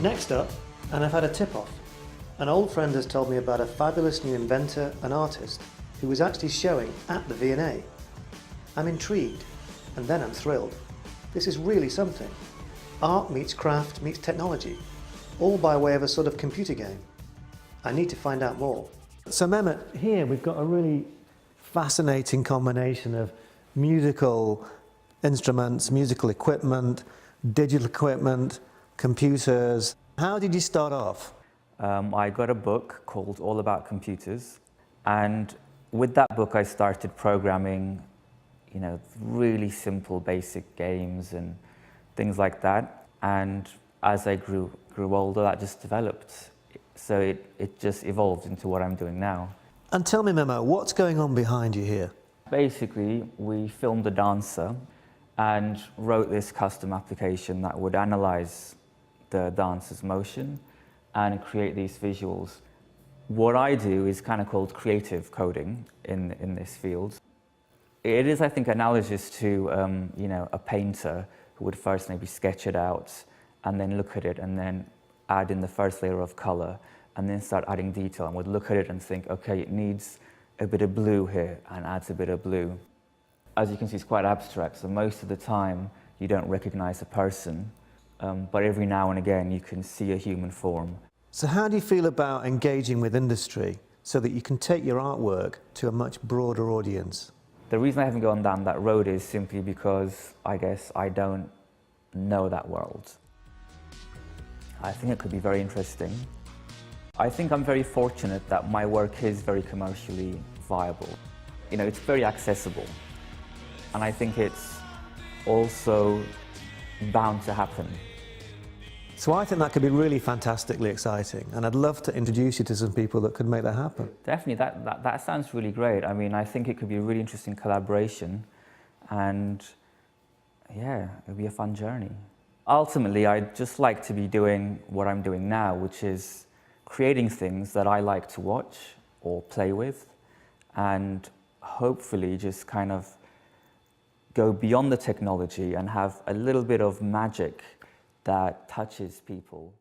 Next up, and I've had a tip-off. An old friend has told me about a fabulous new inventor and artist who was actually showing at the V&A. I'm intrigued, and then I'm thrilled. This is really something. Art meets craft meets technology, all by way of a sort of computer game. I need to find out more. So Mehmet, here we've got a really fascinating combination of musical instruments, musical equipment, digital equipment, computers. How did you start off? I got a book called All About Computers, and with that book I started programming, really simple basic games and things like that. And as I grew older, that just developed. So it just evolved into what I'm doing now. And tell me, Memo, what's going on behind you here? Basically, we filmed a dancer and wrote this custom application that would analyze the dancer's motion and create these visuals. What I do is kind of called creative coding in this field. It is, I think, analogous to a painter who would first maybe sketch it out and then look at it and then add in the first layer of color and then start adding detail and would look at it and think, okay, it needs a bit of blue here, and adds a bit of blue. As you can see, it's quite abstract, so most of the time you don't recognize a person, but every now and again you can see a human form. So how do you feel about engaging with industry so that you can take your artwork to a much broader audience? The reason I haven't gone down that road is simply because I guess I don't know that world. I think it could be very interesting. I think I'm very fortunate that my work is very commercially viable. It's very accessible, and I think it's also bound to happen. So I think that could be really fantastically exciting, and I'd love to introduce you to some people that could make that happen. Definitely, that sounds really great. I mean, I think it could be a really interesting collaboration, and yeah, it would be a fun journey. Ultimately, I'd just like to be doing what I'm doing now, which is creating things that I like to watch or play with, and hopefully just kind of go beyond the technology and have a little bit of magic that touches people.